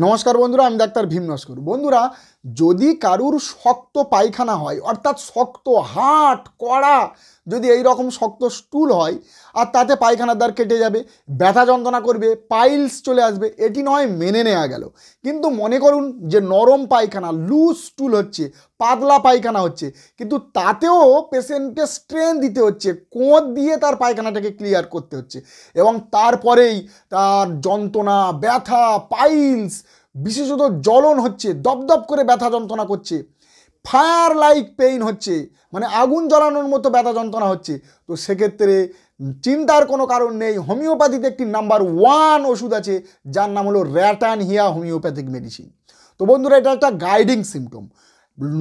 नमस्कार बंधुरा आमी डाक्तार भीम नस्कर। बंधुरा যদি কারুর শক্ত পায়খানা হয় অর্থাৎ শক্ত হাট কড়া যদি এই রকম শক্ত স্টুল হয় আর তাতে পায়খানার দ্বার কেটে যাবে, ব্যথা যন্ত্রণা করবে, পাইলস চলে আসবে, এটি নয় মেনে নেওয়া গেল। কিন্তু মনে করুন যে নরম পায়খানা, লুজ স্টুল হচ্ছে, পাতলা পায়খানা হচ্ছে, কিন্তু তাতেও পেশেন্টকে স্ট্রেন দিতে হচ্ছে, কোঁত দিয়ে তার পায়খানাটাকে ক্লিয়ার করতে হচ্ছে এবং তারপরেই তার যন্ত্রণা, ব্যথা, পাইলস, বিশেষত জ্বলন হচ্ছে, দপদপ করে ব্যথা যন্ত্রণা করছে, ফায়ার লাইক পেইন হচ্ছে, মানে আগুন জ্বালানোর মতো ব্যথা যন্ত্রণা হচ্ছে, তো সেক্ষেত্রে চিন্তার কোনো কারণ নেই। হোমিওপ্যাথিতে একটি নাম্বার 1 ওষুধ আছে যার নাম হলো র্যাটানহিয়া হোমিওপ্যাথিক মেডিসিন। তো বন্ধুরা এটা একটা গাইডিং সিমটম,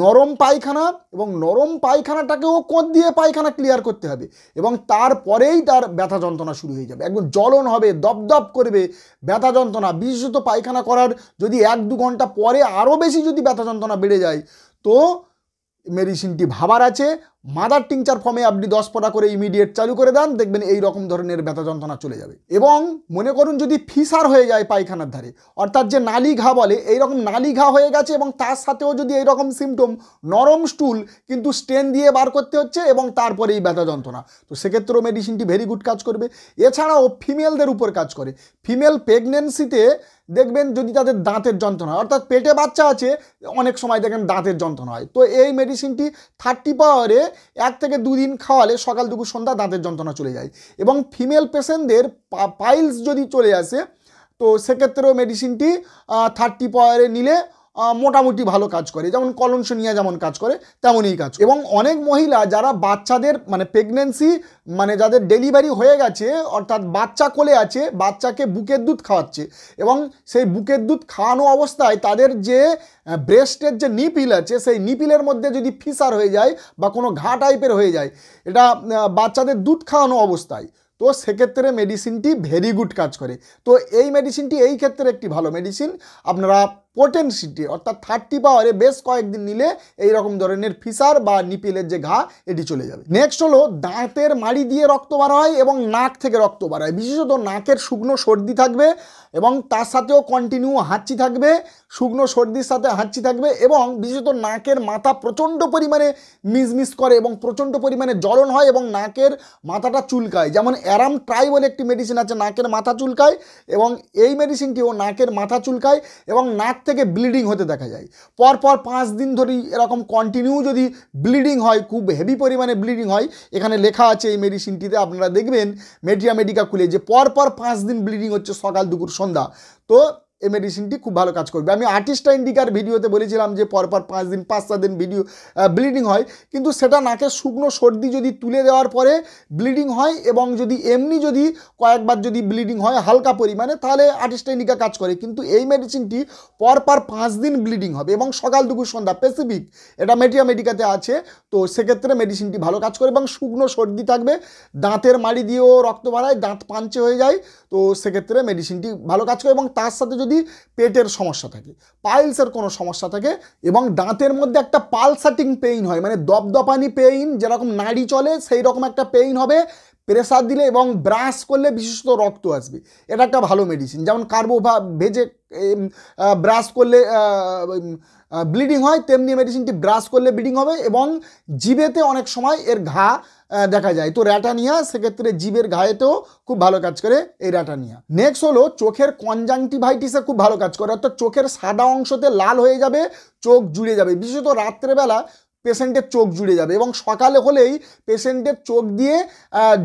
নরম পায়খানা এবং নরম পায়খানাটাকেও কোঁত দিয়ে পায়খানা ক্লিয়ার করতে হবে এবং তারপরেই তার ব্যথা যন্ত্রণা শুরু হয়ে যাবে, একদম জ্বলন হবে, দপদপ করবে ব্যথা যন্ত্রণা। বিশেষত পায়খানা করার যদি 1-2 ঘন্টা পরে আরও বেশি যদি ব্যথা যন্ত্রণা বেড়ে যায় তো মেডিসিনটি ভাবার আছে। মাদার টিংচার ফর্মে আপনি 10 ফোঁটা করে ইমিডিয়েট চালু করে দেন, দেখবেন এই রকম ধরনের ব্যথা যন্ত্রণা চলে যাবে। এবং মনে করুন যদি ফিসার হয়ে যায় পায়খানার ধারে, অর্থাৎ যে নালী ঘা বলে, এইরকম নালী ঘা হয়ে গেছে এবং তার সাথেও যদি এইরকম সিমটম, নরম স্টুল কিন্তু স্টেন দিয়ে বার করতে হচ্ছে এবং তারপরে এই ব্যথা যন্ত্রণা, তো সেক্ষেত্রেও মেডিসিনটি ভেরি গুড কাজ করবে। এছাড়াও ফিমেলদের উপর কাজ করে। ফিমেল প্রেগনেন্সিতে দেখবেন যদি তাদের দাঁতের যন্ত্রণা হয়, অর্থাৎ পেটে বাচ্চা আছে, অনেক সময় দেখেন দাঁতের যন্ত্রণা হয়, তো এই মেডিসিনটি 30 পাওয়ারে 1 থেকে 2 দিন খাওয়ালে সকাল দুপুর সন্ধ্যা দাঁতের যন্ত্রণা চলে যায়। এবং ফিমেল পেশেন্টদের পাইলস যদি চলে আসে তো সেক্ষেত্রেও মেডিসিনটি 30 পাওয়ারে নিলে মোটামুটি ভালো কাজ করে, যেমন কলনসোনিয়া যেমন কাজ করে তেমনই কাজ। এবং অনেক মহিলা যারা বাচ্চাদের মানে প্রেগনেন্সি মানে যাদের ডেলিভারি হয়ে গেছে, অর্থাৎ বাচ্চা কোলে আছে, বাচ্চাকে বুকের দুধ খাওয়াচ্ছে এবং সেই বুকের দুধ খাওয়ানো অবস্থায় তাদের যে ব্রেস্টের যে নিপিল আছে সেই নিপিলের মধ্যে যদি ফিসার হয়ে যায় বা কোনো ঘা টাইপের হয়ে যায়, এটা বাচ্চাদের দুধ খাওয়ানো অবস্থায়, তো সেক্ষেত্রে মেডিসিনটি ভেরি গুড কাজ করে। তো এই মেডিসিনটি এই ক্ষেত্রে একটি ভালো মেডিসিন। আপনারা পোটেন্সিটি অর্থাৎ 30 পাওয়ারে বেশ কয়েকদিন নিলে এই রকম ধরনের ফিসার বা নিপিলের যে ঘা এটি চলে যাবে। নেক্সট হলো দাঁতের মাড়ি দিয়ে রক্ত বার হয় এবং নাক থেকে রক্ত বার হয়। বিশেষত নাকের শুকনো সর্দি থাকবে এবং তার সাথেও কন্টিনিউ হাঁচি থাকবে, শুকনো সর্দির সাথে হাঁচি থাকবে এবং বিশেষত নাকের মাথা প্রচণ্ড পরিমাণে মিসমিস করে এবং প্রচণ্ড পরিমাণে জ্বলন হয় এবং নাকের মাথাটা চুলকায়। যেমন অ্যারাম ট্রাই বলে একটি মেডিসিন আছে, নাকের মাথা চুলকায় এবং এই মেডিসিনটিও নাকের মাথা চুলকায় এবং নাক থেকে ব্লিডিং হতে দেখা যায়। পরপর 5 দিন ধরেই এরকম কন্টিনিউ যদি ব্লিডিং হয়, খুব হেভি পরিমাণে ব্লিডিং হয়, এখানে লেখা আছে এই মেডিসিনটিতে, আপনারা দেখবেন মেডিয়া মেডিকা খুলে যে পরপর 5 দিন ব্লিডিং হচ্ছে সকাল দুপুর সন্ধ্যা, তো এই মেডিসিনটি খুব ভালো কাজ করবে। আমি আর্টিস্টা ইন্ডিকার ভিডিওতে বলেছিলাম যে পরপর 5 দিন 5-7 দিন ব্লিডিং হয়, কিন্তু সেটা নাকের শুকনো সর্দি যদি তুলে দেওয়ার পরে ব্লিডিং হয় এবং যদি এমনি যদি কয়েকবার যদি ব্লিডিং হয় হালকা পরিমাণে, তাহলে আর্টিস্টা ইন্ডিকা কাজ করে। কিন্তু এই মেডিসিনটি পরপর 5 দিন ব্লিডিং হবে এবং সকাল দুপুর সন্ধ্যা স্পেসিফিক, এটা মেডিয়া মেডিকাতে আছে, তো সেক্ষেত্রে মেডিসিনটি ভালো কাজ করে এবং শুকনো সর্দি থাকবে, দাঁতের মাড়ি দিয়েও রক্ত বাড়ায়, দাঁত পাঞ্চে হয়ে যায়, তো সেক্ষেত্রে মেডিসিনটি ভালো কাজ করে। এবং তার সাথে যদি পেটের সমস্যা থাকে, পাইলসের কোনো সমস্যা থাকে এবং দাঁতের মধ্যে একটা পালসাটিং পেইন হয়, মানে দপদপানি পেইন, যেরকম নাড়ি চলে সেই রকম একটা পেইন হবে, প্রেসার দিলে এবং ব্রাশ করলে বিশেষত রক্ত আসবে, এটা একটা ভালো মেডিসিন। যেমন ভেজে ব্রাশ করলে ব্লিডিং হয়, তেমনি মেডিসিনটি ব্রাশ করলে ব্লিডিং হবে এবং জিভেতে অনেক সময় এর ঘা দেখা যায়, তো র্যাটানিয়া সেক্ষেত্রে জীবের ঘায়েতেও খুব ভালো কাজ করে এই র্যাটানিয়া। নেক্সট হলো চোখের কনজাংটিভাইটিসে খুব ভালো কাজ করে, অর্থাৎ চোখের সাদা অংশতে লাল হয়ে যাবে, চোখ জুড়ে যাবে, বিশেষত রাত্রেবেলা পেশেন্টের চোখ জুড়ে যাবে এবং সকালে হলেই পেশেন্টের চোখ দিয়ে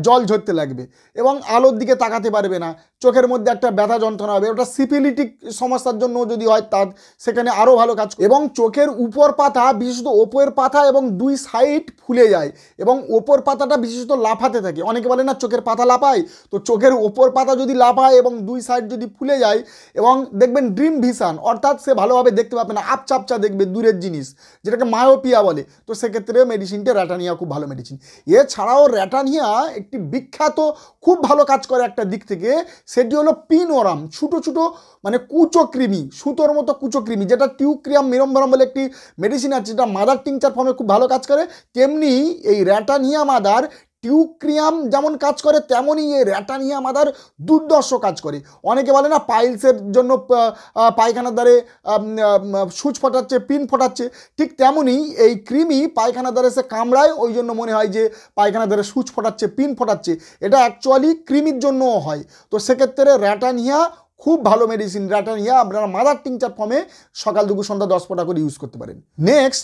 জল ঝরতে লাগবে এবং আলোর দিকে তাকাতে পারবে না, চোখের মধ্যে একটা ব্যথা যন্ত্রণা হবে। ওটা সিফিলিটিক সমস্যার জন্য যদি হয় তার সেখানে আরও ভালো কাজ। এবং চোখের উপর পাতা, বিশেষত ওপরের পাতা এবং 2 সাইড ফুলে যায় এবং ওপর পাতাটা বিশেষত লাফাতে থাকে। অনেকে বলে না চোখের পাতা লাফায়, তো চোখের ওপর পাতা যদি লাফায় এবং 2 সাইড যদি ফুলে যায় এবং দেখবেন ড্রিম ভিশন, অর্থাৎ সে ভালোভাবে দেখতে পাবে না, আপচাপচা দেখবে দূরের জিনিস, যেটাকে মায়োপিয়া বলে, তো সেক্ষেত্রে মেডিসিনটা র্যাটানিয়া খুব ভালো মেডিসিন। এছাড়াও র্যাটানিয়া একটি বিখ্যাত খুব ভালো কাজ করে একটা দিক থেকে, সেটি হলো পিনোরাম, ছোটো ছোটো মানে কুচক্রিমি, সুতোর মতো কুচক্রিমি, যেটা টিউক্রিয়াম মিরম্বরম বলে একটি মেডিসিন আছে, যেটা মাদার টিংচার ফর্মে খুব ভালো কাজ করে, তেমনি এই র্যাটানিয়া মাদার টিউক্রিয়াম যেমন কাজ করে তেমনই এই র্যাটানিয়া মাদার দুর্দর্শ কাজ করে। অনেকে বলে না পাইলসের জন্য পায়খানার দ্বারে সূচ ফোটাচ্ছে, পিন ফোটাচ্ছে, ঠিক তেমনই এই কৃমি পায়খানার দ্বারে এসে কামড়ায়, ওই জন্য মনে হয় যে পায়খানার দ্বারে সূচ ফোটাচ্ছে, পিন ফোটাচ্ছে। এটা অ্যাকচুয়ালি কৃমির জন্যও হয়। তো সেক্ষেত্রে র্যাটানিয়া খুব ভালো মেডিসিন। র্যাটানিয়া আপনারা মাদার টিংচার ফর্মে সকাল দুপুর সন্ধ্যা 10 ফোঁটা করে ইউজ করতে পারেন। নেক্সট,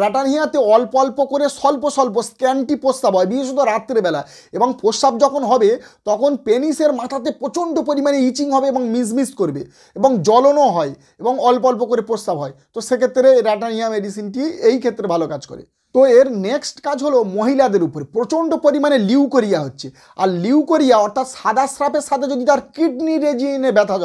র্যাটানিয়াতে অল্প অল্প করে স্বল্প স্বল্প স্ক্যান্টি প্রস্রাব হয়, বিশেষত রাত্রেবেলা, এবং প্রস্রাব যখন হবে তখন পেনিসের মাথাতে প্রচণ্ড পরিমাণে ইচিং হবে এবং মিসমিস করবে এবং জ্বলনও হয় এবং অল্প অল্প করে প্রস্রাব হয়। তো সেক্ষেত্রে র্যাটানিয়া মেডিসিনটি এই ক্ষেত্রে ভালো কাজ করে। তো এর নেক্সট কাজ হলো মহিলাদের উপরে প্রচণ্ড পরিমাণে লিউকোরিয়া হচ্ছে। আর লিউকোরিয়া অর্থাৎ সাদা স্রাপের সাথে যদি তার কিডনি রিজিয়নে ব্যথা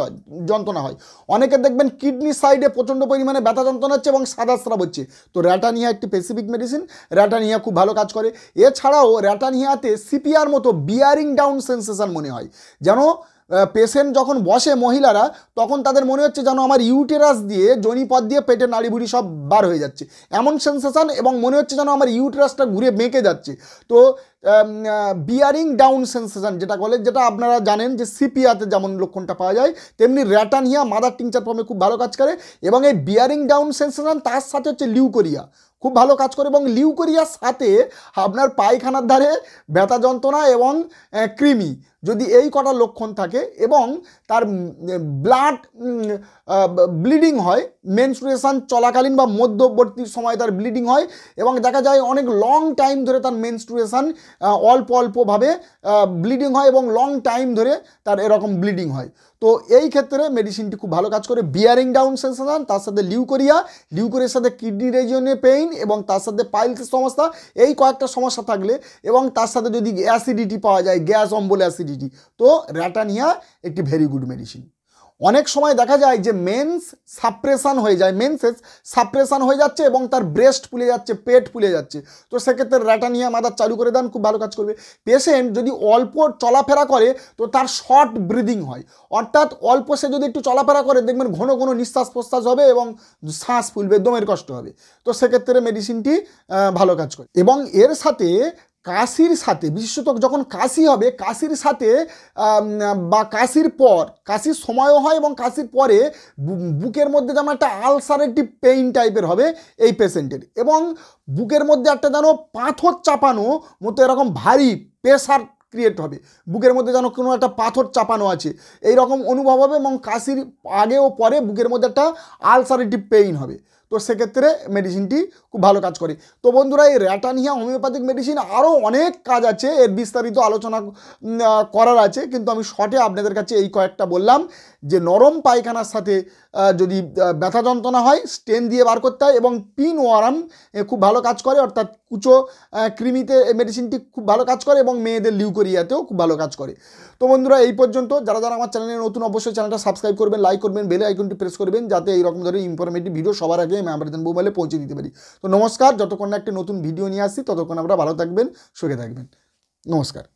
যন্ত্রণা হয়, অনেকের দেখবেন কিডনি সাইডে প্রচণ্ড পরিমাণে ব্যথা যন্ত্রণা হচ্ছে এবং সাদা স্রাব হচ্ছে, তো র্যাটানিয়া একটি স্পেসিফিক মেডিসিন। র্যাটানিয়া খুব ভালো কাজ করে। এছাড়াও র্যাটানিয়াতে সিপিআর মতো বিয়ারিং ডাউন সেন্সেশন মনে হয়, যেন পেশেন্ট যখন বসে মহিলারা তখন তাদের মনে হচ্ছে যেন আমার ইউটেরাস দিয়ে জনিপথ দিয়ে পেটের নাড়িভুড়ি সব বার হয়ে যাচ্ছে, এমন সেন্সেশন, এবং মনে হচ্ছে যেন আমার ইউটেরাসটা ঘুরে বেঁকে যাচ্ছে। তো বিয়ারিং ডাউন সেন্সেশন যেটা বলে, যেটা আপনারা জানেন যে সিপিআতে যেমন লক্ষণটা পাওয়া যায়, তেমনি র্যাটানিয়া মাদার টিংচার ফর্মে খুব ভালো কাজ করে। এবং এই বিয়ারিং ডাউন সেন্সেশন তার সাথে হচ্ছে লিউকোরিয়া খুব ভালো কাজ করে। এবং লিউকোরিয়ার সাথে আপনার পায়খানার ধারে ব্যথা যন্ত্রণা এবং কৃমি, যদি এই কটা লক্ষণ থাকে এবং তার ব্লাড ব্লিডিং হয়, মেনস্ট্রুয়েশন চলাকালীন বা মধ্যবর্তী সময় তার ব্লিডিং হয়, এবং দেখা যায় অনেক লং টাইম ধরে তার মেনস্ট্রুয়েশন অল্প অল্পভাবে ব্লিডিং হয় এবং লং টাইম ধরে তার এরকম ব্লিডিং হয়। তো এই ক্ষেত্রে মেডিসিনটি খুব ভালো কাজ করে। বিয়ারিং ডাউন সেন্সেশন, তার সাথে লিউকোরিয়ার সাথে কিডনি রিজিয়নে পেইন, এবং তার সাথে পাইলসের সমস্যা, এই কয়েকটা সমস্যা থাকলে, এবং তার সাথে যদি অ্যাসিডিটি পাওয়া যায়, গ্যাস অম্বল অ্যাসিডিটি, তো র্যাটানিয়া একটি ভেরি গুড মেডিসিন। অনেক সময় দেখা যায় যে মেন্স সাপ্রেশন হয়ে যায়, মেন্সেস সাপ্রেশন হয়ে যাচ্ছে এবং তার ব্রেস্ট ফুলে যাচ্ছে, পেট ফুলে যাচ্ছে, তো সেক্ষেত্রে র্যাটানিয়া মাদার চালু করে দেন, খুব ভালো কাজ করবে। পেশেন্ট যদি অল্প চলাফেরা করে তো তার শর্ট ব্রিদিং হয়, অর্থাৎ অল্প সে যদি একটু চলাফেরা করে দেখবেন ঘন ঘন নিঃশ্বাস প্রশ্বাস হবে এবং শ্বাস ফুলবে, দমের কষ্ট হবে, তো সেক্ষেত্রে মেডিসিনটি ভালো কাজ করে। এবং এর সাথে কাশির সাথে, বিশেষত যখন কাশি হবে, কাশির সাথে বা কাশির পর, কাশির সময়ও হয় এবং কাশির পরে বুকের মধ্যে যেমন একটা আলসারেটিভ পেইন টাইপের হবে এই পেশেন্টের, এবং বুকের মধ্যে একটা যেন পাথর চাপানো মতো এরকম ভারী প্রেশার ক্রিয়েট হবে, বুকের মধ্যে যেন কোনো একটা পাথর চাপানো আছে এই রকম অনুভব হবে, এবং কাশির আগে ও পরে বুকের মধ্যে একটা আলসারেটিভ পেইন হবে। তো সেক্ষেত্রে মেডিসিনটি খুব ভালো কাজ করে। তো বন্ধুরা, এই র্যাটানিয়া হোমিওপ্যাথিক মেডিসিন আরও অনেক কাজ আছে, এর বিস্তারিত আলোচনা করার আছে, কিন্তু আমি শর্টে আপনাদের কাছে এই কয়েকটা বললাম যে নরম পায়খানার সাথে যদি ব্যথা যন্ত্রণা হয় স্টেন দিয়ে বার করতে হয়, এবং পিন ওয়ার্ম খুব ভালো কাজ করে, অর্থাৎ কুচো কৃমিতে এই মেডিসিনটি খুব ভালো কাজ করে, এবং মেয়েদের লিউকোরিয়াতেও খুব ভালো কাজ করে। তো বন্ধুরা, এই পর্যন্ত। যারা যারা আমার চ্যানেলে নতুন, অবশ্যই চ্যানেলটা সাবস্ক্রাইব করবেন, লাইক করবেন, বেল আইকনটি প্রেস করবেন, যাতে এইরকম ধরনের ইনফরমেটিভ ভিডিও সবার আগে আমি আমাদের মোবাইলে পৌঁছে দিতে পারি। তো নমস্কার, যতক্ষণ না একটা নতুন ভিডিও নিয়ে আসছি ততক্ষণ আমরা ভালো থাকবেন, সুখে থাকবেন। নমস্কার।